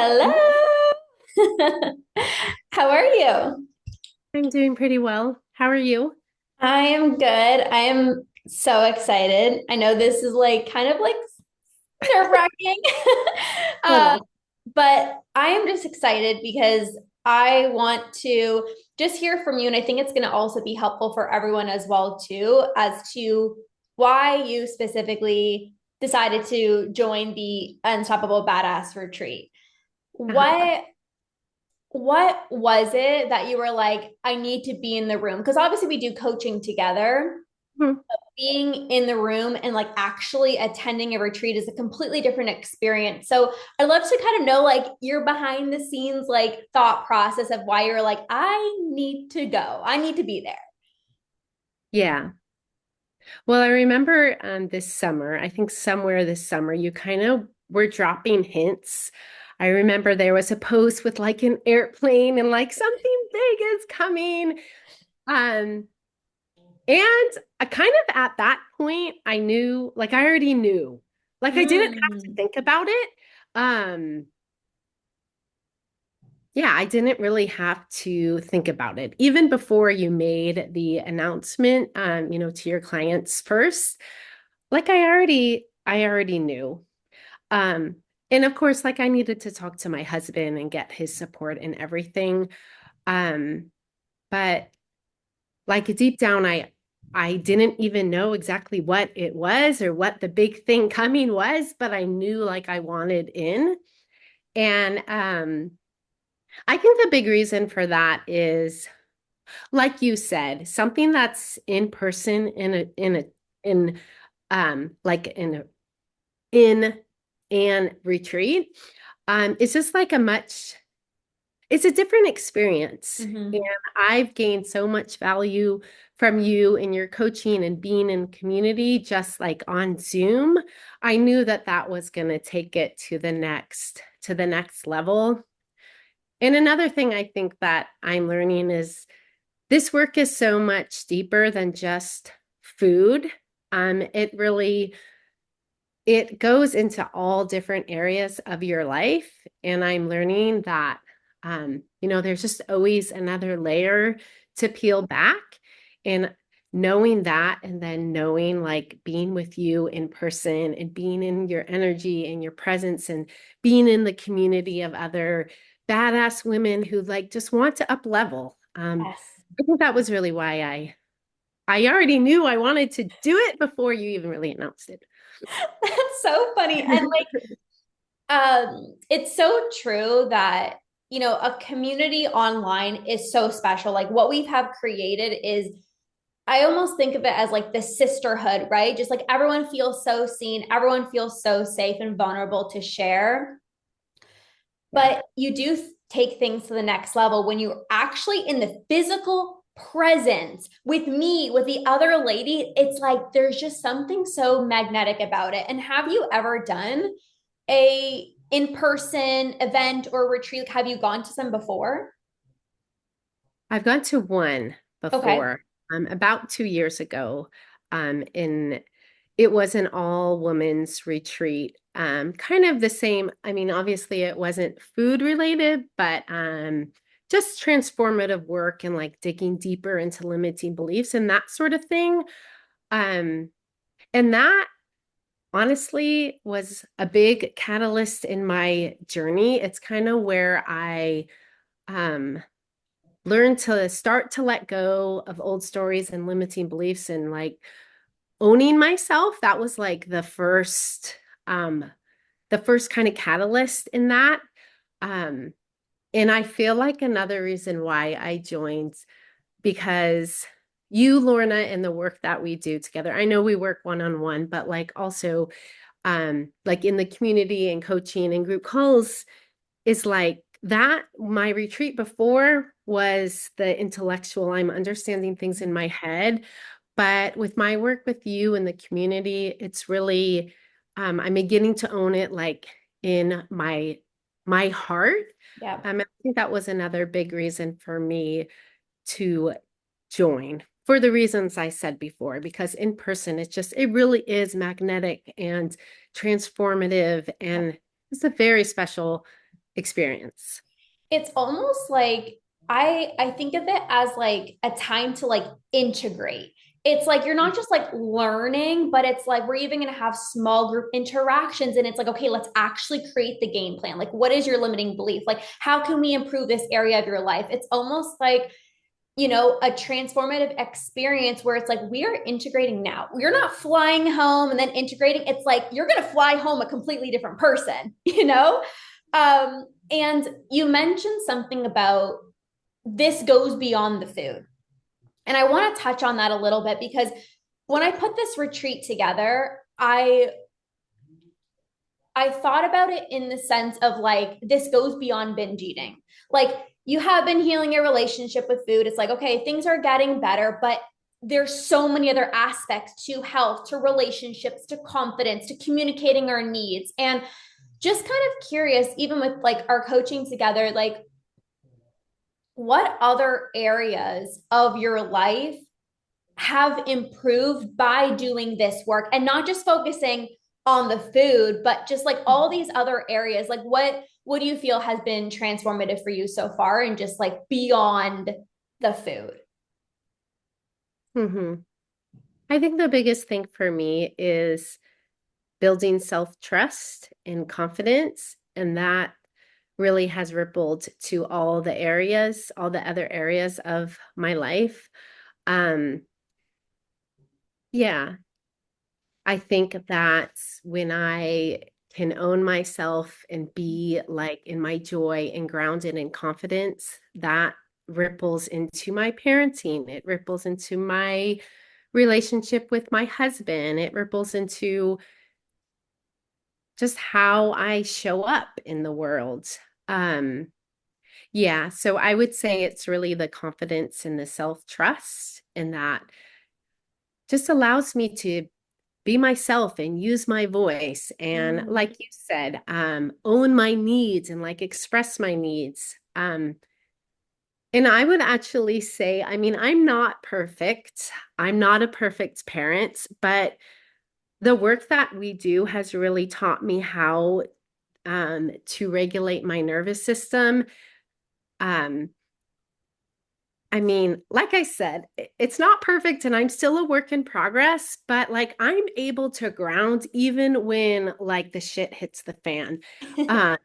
Hello. How are you? I'm doing pretty well. How are you? I am good. I am so excited. I know this is like kind of like nerve-wracking. uh, Little. but I am just excited because I want to just hear from you. And I think it's going to also be helpful for everyone as well, too, as to why you specifically decided to join the Unstoppable Badass Retreat. Uh-huh. What was it that you were like, I need to be in the room? Because obviously we do coaching together. Mhm. Being in the room and like actually attending a retreat is a completely different experience. So I'd love to kind of know like your behind the scenes like thought process of why you're like, I need to go. I need to be there. Yeah. Well, I remember this summer, I think somewhere this summer, you kind of were dropping hints. I remember there was a post with like an airplane and like something big is coming. Um, and I kind of at that point, I knew, like I already knew. Like I didn't have to Mm. think about it. Um, Yeah, I didn't really have to think about it. Even before you made the announcement, to your clients first, like I already knew. Um, and of course, like I needed to talk to my husband and get his support and everything. Um, but like deep down, I didn't even know exactly what it was or what the big thing coming was, but I knew like I wanted in. And I think the big reason for that is like you said, something that's in person in like in an retreat, it's just like it's a different experience. And Mm-hmm. I've gained so much value from you and your coaching and being in community, just like on Zoom. I knew that that was going to take it to the next level. And another thing I think that I'm learning is this work is so much deeper than just food. It really it goes into all different areas of your life, and I'm learning that there's just always another layer to peel back, and knowing that, and then knowing like being with you in person and being in your energy and your presence and being in the community of other badass women who like just want to up level. Yes. I think that was really why I already knew I wanted to do it before you even really announced it. That's so funny. And like it's so true that a community online is so special. Like what we have created is I almost think of it as like the sisterhood, right? Just like everyone feels so seen, everyone feels so safe and vulnerable to share. Yeah. But you do take things to the next level when you're actually in the physical presence with me, with the other lady. It's like there's just something so magnetic about it. And have you ever done a in-person event or retreat? Have you gone to some before? I've gone to one Okay. before, about 2 years ago, in it was an all women's retreat. Kind of the same. I mean, obviously it wasn't food related, but just transformative work and like digging deeper into limiting beliefs and that sort of thing. Um, and that honestly was a big catalyst in my journey. It's kind of where I um learned to start to let go of old stories and limiting beliefs and like owning myself. That was like the first kind of catalyst in that. Um and I feel like another reason why I joined because you, Lorna, and the work that we do together. I know we work one on one, but like also like in the community and coaching and group calls is like that. My retreat before was the intellectual, I'm understanding things in my head. But with my work with you and the community, it's really, I'm beginning to own it like in my heart. Yeah. I think that was another big reason for me to join for the reasons I said before, because in person, it really is magnetic and transformative. And it's a very special experience. It's almost like I think of it as like a time to like integrate. It's like you're not just like learning, but it's like we're even going to have small group interactions. And it's like, okay, let's actually create the game plan. Like, what is your limiting belief? Like, how can we improve this area of your life? It's almost like, a transformative experience where it's like we are integrating now. We're not flying home and then integrating. It's like you're going to fly home a completely different person, you know? And you mentioned something about this goes beyond the food. And I want to touch on that a little bit because when I put this retreat together, I thought about it in the sense of like this goes beyond binge eating. Like you have been healing your relationship with food. It's like, okay, things are getting better, but there's so many other aspects to health, to relationships, to confidence, to communicating our needs. And just kind of curious, even with like our coaching together, like what other areas of your life have improved by doing this work and not just focusing on the food, but just like all these other areas? Like what do you feel has been transformative for you so far and just like beyond the food? Hmm. I think the biggest thing for me is building self-trust and confidence, and that really has rippled to all the other areas of my life. Um, yeah, I think that when I can own myself and be like in my joy and grounded in confidence, that ripples into my parenting. It ripples into my relationship with my husband. It ripples into just how I show up in the world. Um, yeah, so I would say it's really the confidence and the self-trust, and that just allows me to be myself and use my voice and, Mm. like you said, own my needs and like express my needs. And I would actually say, I mean, I'm not perfect. I'm not a perfect parent, but the work that we do has really taught me how to regulate my nervous system. Um, I mean, like I said, it's not perfect and I'm still a work in progress, but like I'm able to ground even when like the shit hits the fan. Not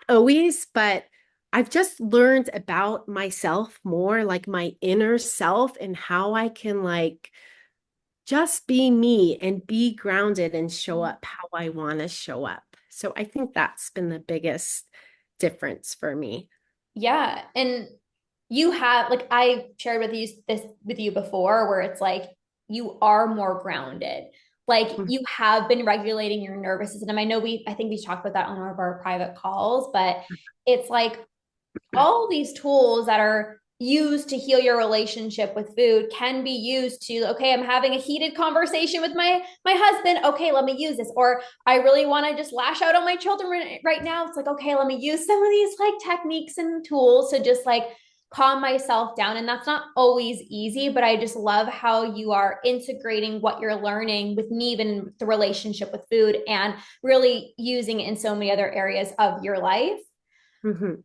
always, but I've just learned about myself more, like my inner self and how I can like just be me and be grounded and show up how I want to show up. So I think that's been the biggest difference for me. Yeah. And you have like I shared with you this with you before where it's like you are more grounded. Like you have been regulating your nervous system. I think we talked about that on one of our private calls, but it's like all these tools that are used to heal your relationship with food can be used to, okay, I'm having a heated conversation with my husband, okay, let me use this. Or I really want to just lash out on my children right now, it's like, okay, let me use some of these like techniques and tools to just like calm myself down. And that's not always easy, but I just love how you are integrating what you're learning with me, even the relationship with food, and really using it in so many other areas of your life. Mhm.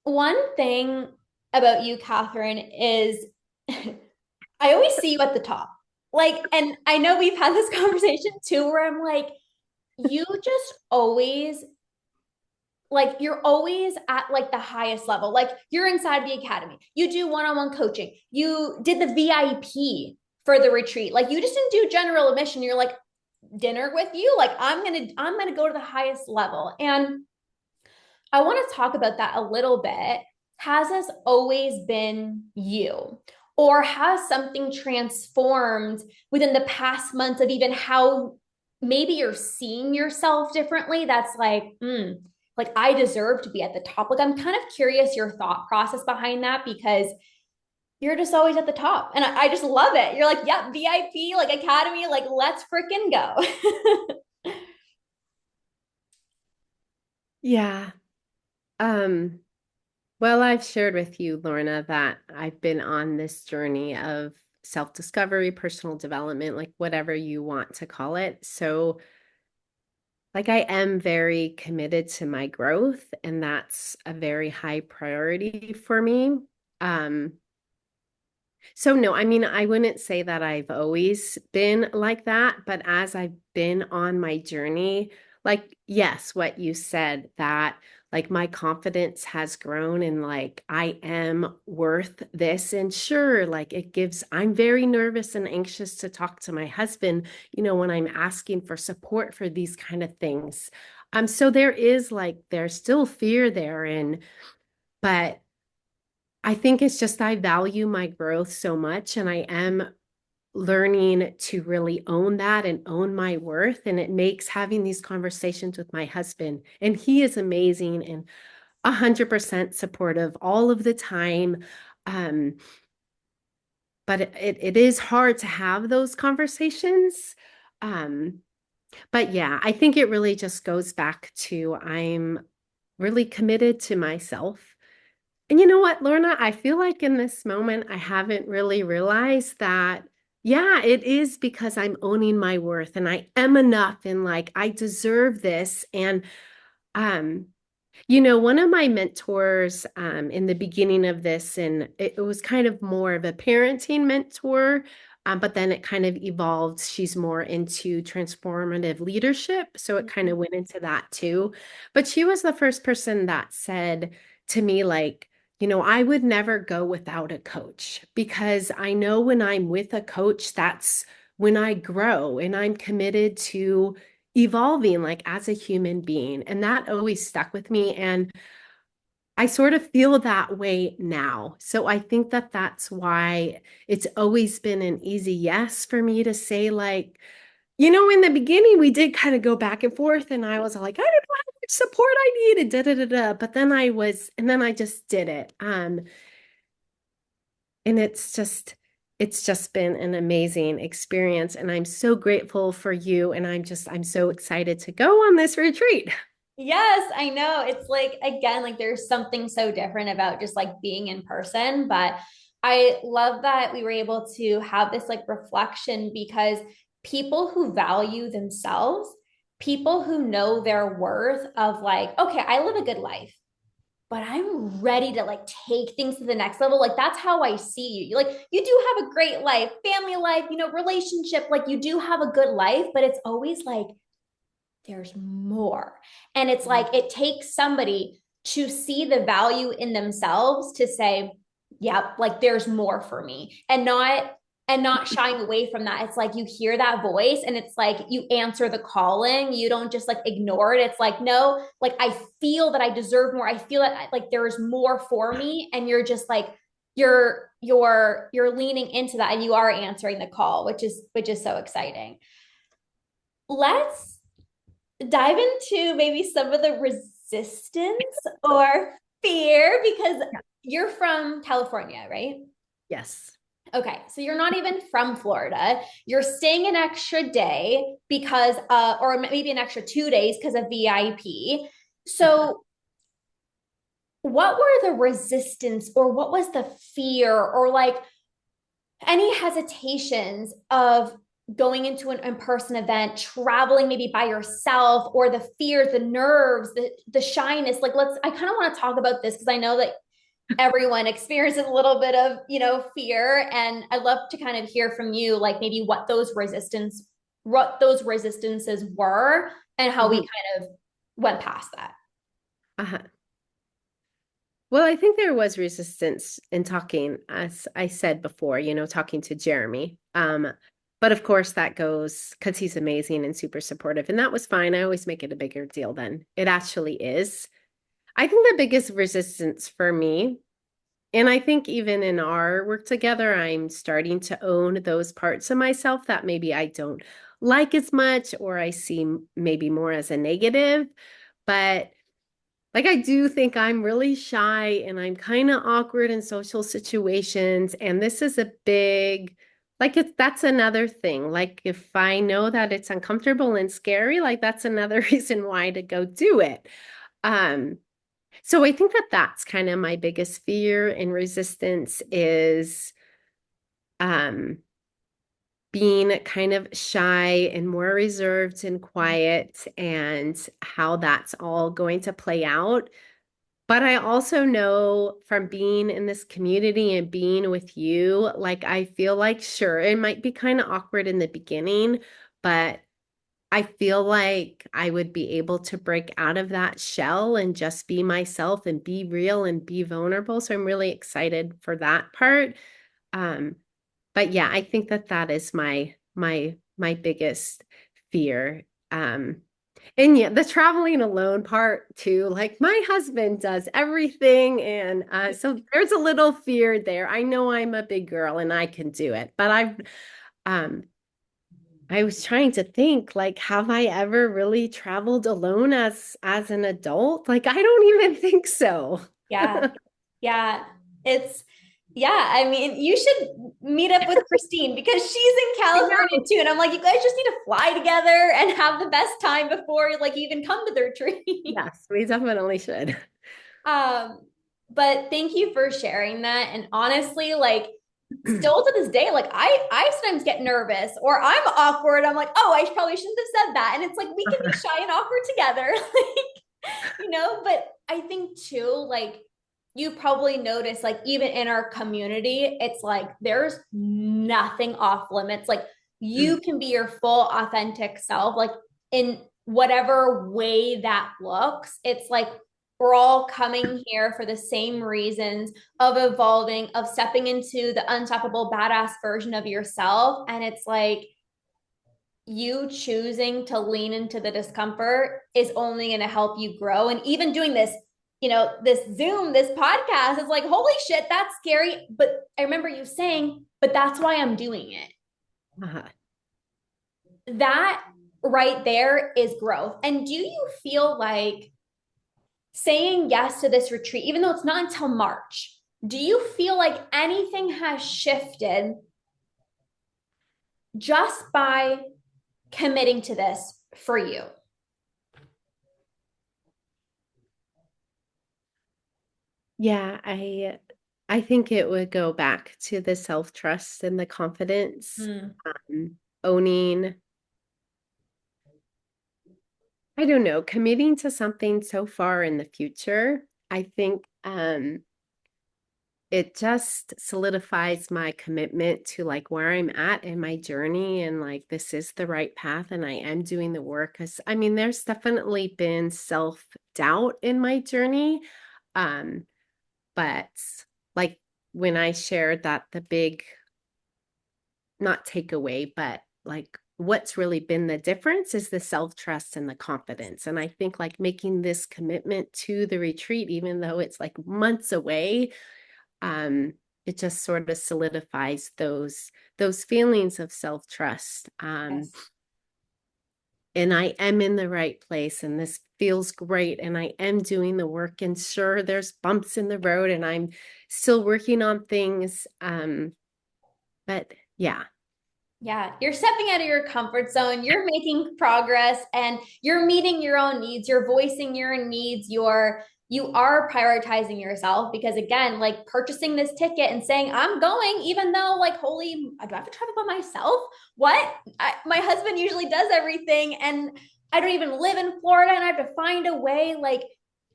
One thing about you, Kathryn, is I always see you at the top. Like, and I know we've had this conversation too, where I'm like, you just always, like, you're always at like the highest level. Like, you're inside the academy. You do one-on-one coaching. You did the VIP for the retreat. Like, you just didn't do general admission. You're like, dinner with you. Like, I'm gonna go to the highest level. And I want to talk about that a little bit. Has this always been you? Or has something transformed within the past months of even how maybe you're seeing yourself differently? That's like I deserve to be at the top. Like I'm kind of curious your thought process behind that because you're just always at the top. And I just love it. You're like, yeah, VIP, like Academy, like let's freaking go. Yeah. Um, well, I've shared with you, Lorna, that I've been on this journey of self-discovery, personal development, like whatever you want to call it. So, like I am very committed to my growth, and that's a very high priority for me. Um, so no, I mean, I wouldn't say that I've always been like that, but as I've been on my journey, like, yes, what you said, that like my confidence has grown and like I am worth this. And sure, like I'm very nervous and anxious to talk to my husband, when I'm asking for support for these kind of things. So there's still fear there. But I think it's just I value my growth so much, and I am learning to really own that and own my worth. And it makes having these conversations with my husband, and he is amazing and 100% supportive all of the time. Um, but it is hard to have those conversations. Um, but yeah, I think it really just goes back to I'm really committed to myself. And you know what, Lorna? I feel like in this moment, I haven't really realized that, yeah, it is because I'm owning my worth and I am enough and like I deserve this. And um, one of my mentors in the beginning of this, and it was kind of more of a parenting mentor, but then it kind of evolved. She's more into transformative leadership. So it kind of went into that too. But she was the first person that said to me, like, I would never go without a coach because I know when I'm with a coach, that's when I grow and I'm committed to evolving like as a human being. And that always stuck with me. And I sort of feel that way now. So I think that that's why it's always been an easy yes for me to say, like, in the beginning, we did kind of go back and forth, and I was like, I don't know how much support I needed, da da da da. But then I just did it. And it's just been an amazing experience. And I'm so grateful for you. And I'm so excited to go on this retreat. Yes, I know. It's like, again, like there's something so different about just like being in person. But I love that we were able to have this like reflection because people who value themselves, people who know their worth of like, okay, I live a good life, but I'm ready to like take things to the next level. Like that's how I see you. Like you do have a great life, family life, relationship, like you do have a good life, but it's always like there's more. And it's like it takes somebody to see the value in themselves to say, yeah, like there's more for me. And not shying away from that. It's like you hear that voice and it's like you answer the calling. You don't just like ignore it. It's like, no, like I feel that I deserve more. I feel that like there is more for me. And you're just like, you're leaning into that and you are answering the call, which is so exciting. Let's dive into maybe some of the resistance or fear because Yeah. you're from California, right? Yes. Okay, so you're not even from Florida. You're staying an extra day because, or maybe an extra 2 days because of VIP. So, what were the resistance, or what was the fear, or like any hesitations of going into an in-person event, traveling maybe by yourself, or the fears, the nerves, the shyness? Like I kind of want to talk about this because I know that everyone experiences a little bit of fear, and I'd love to kind of hear from you like maybe what those resistances were and how we Mhm. kind of went past that. Uh-huh. Well, I think there was resistance in talking, as I said before, talking to Jeremy. But of course that goes because he's amazing and super supportive, and that was fine. I always make it a bigger deal than it actually is. I think the biggest resistance for me, and I think even in our work together, I'm starting to own those parts of myself that maybe I don't like as much, or I see maybe more as a negative. But like I do think I'm really shy and I'm kind of awkward in social situations. And this is a big, like that's another thing. Like if I know that it's uncomfortable and scary, like that's another reason why to go do it. Um, so I think that that's kind of my biggest fear and resistance is, um, being kind of shy and more reserved and quiet, and how that's all going to play out. But I also know from being in this community and being with you, like I feel like, sure, it might be kind of awkward in the beginning, but I feel like I would be able to break out of that shell and just be myself and be real and be vulnerable. So I'm really excited for that part. Um, but yeah, I think that that is my biggest fear. And yeah, the traveling alone part too. Like my husband does everything, and so there's a little fear there. I know I'm a big girl and I can do it, but um I was trying to think, like, have I ever really traveled alone as an adult? Like, I don't even think so. Yeah. Yeah. It's, yeah. I mean, you should meet up with Christine because she's in I California know. too. And I'm like, you guys just need to fly together and have the best time before like you even come to their retreat. Yes, we definitely should. Um, but thank you for sharing that. And honestly, like still to this day, like I sometimes get nervous or I'm awkward. I'm like, oh, I probably shouldn't have said that. And it's like we can be shy and awkward together. But I think too, like you probably notice, like even in our community, it's like there's nothing off limits. Like you can be your full authentic self, like in whatever way that looks. It's like we're all coming here for the same reasons of evolving, of stepping into the unstoppable badass version of yourself. And it's like you choosing to lean into the discomfort is only going to help you grow. And even doing this, this Zoom, this podcast is like, holy shit, that's scary. But I remember you saying, but that's why I'm doing it. Uh, That right there is growth. And do you feel like saying yes to this retreat, even though it's not until March, do you feel like anything has shifted just by committing to this for you? yeah, I think it would go back to the self-trust and the confidence, Mm. owning, I don't know, committing to something so far in the future. I think it just solidifies my commitment to like where I'm at in my journey, and like this is the right path and I am doing the work. Because I mean, there's definitely been self-doubt in my journey. Um, but like when I shared that the big, not takeaway, but like what's really been the difference is the self-trust and the confidence. And I think like making this commitment to the retreat, even though it's like months away, um, it just sort of solidifies those feelings of self-trust. Yes. And I am in the right place and this feels great and I am doing the work. And sure, there's bumps in the road and I'm still working on things. But yeah. Yeah, you're stepping out of your comfort zone, you're making progress and you're meeting your own needs, you're voicing your needs, you are prioritizing yourself because again, like purchasing this ticket and saying I'm going even though like holy, do I have to travel by myself? What? My husband usually does everything and I don't even live in Florida and I have to find a way like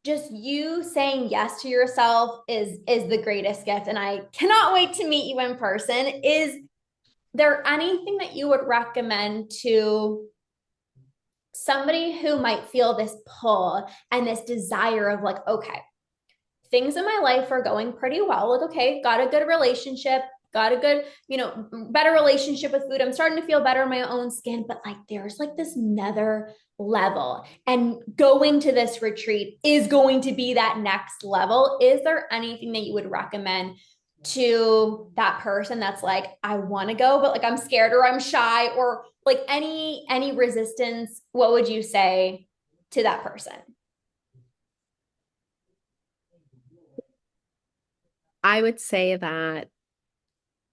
just you saying yes to yourself is the greatest gift and I cannot wait to meet you in person. Is there anything that you would recommend to somebody who might feel this pull and this desire of like, okay, things in my life are going pretty well. Like, okay, got a good relationship, got a good, better relationship with food. I'm starting to feel better in my own skin, but like there's like this nether level. And going to this retreat is going to be that next level. Is there anything that you would recommend to that person that's like, I want to go, but like I'm scared or I'm shy or like any resistance? What would you say to that person? I would say that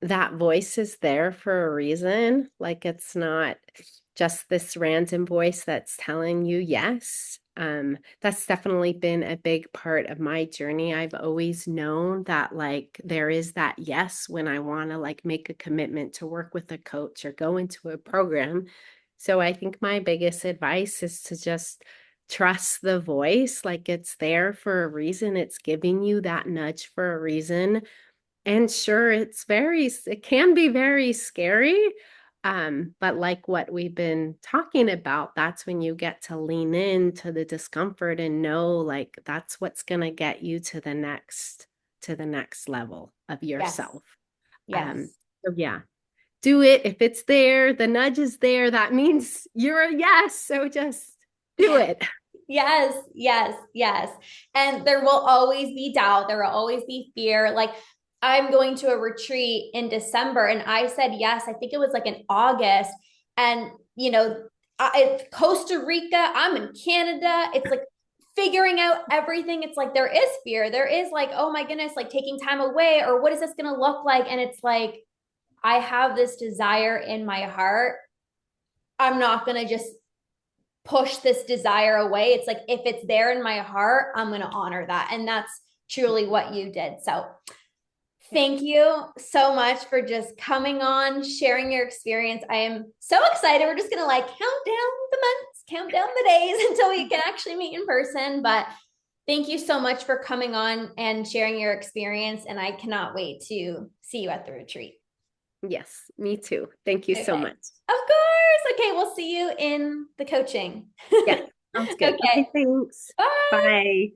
that voice is there for a reason. Like it's not just this random voice that's telling you yes. That's definitely been a big part of my journey. I've always known that like there is that yes when I want to like make a commitment to work with a coach or go into a program. So I think my biggest advice is to just trust the voice, like it's there for a reason. It's giving you that nudge for a reason. And sure, it can be very scary. But like what we've been talking about, that's when you get to lean into the discomfort and know like that's what's gonna get you to the next level of Yes. yourself. Um, Yes. so yeah, do it. If it's there, the nudge is there, that means you're a yes. So just do it. Yes, yes, yes. And there will always be doubt. There will always be fear. Like, I'm going to a retreat in December, and I said yes. I think it was like in August. And, it's Costa Rica, I'm in Canada. It's like figuring out everything. It's like there is fear. There is like, oh my goodness, like taking time away, or what is this going to look like? And it's like, I have this desire in my heart. I'm not going to just push this desire away. It's like if it's there in my heart, I'm going to honor that. And that's truly what you did. So thank you so much for just coming on, sharing your experience. I am so excited. We're just going to like count down the months, count down the days until we can actually meet in person. But thank you so much for coming on and sharing your experience. And I cannot wait to see you at the retreat. Yes, me too. Thank you so Okay. much. Of course. Okay. We'll see you in the coaching. Yes, sounds good. Okay, Okay. thanks. Bye. Bye.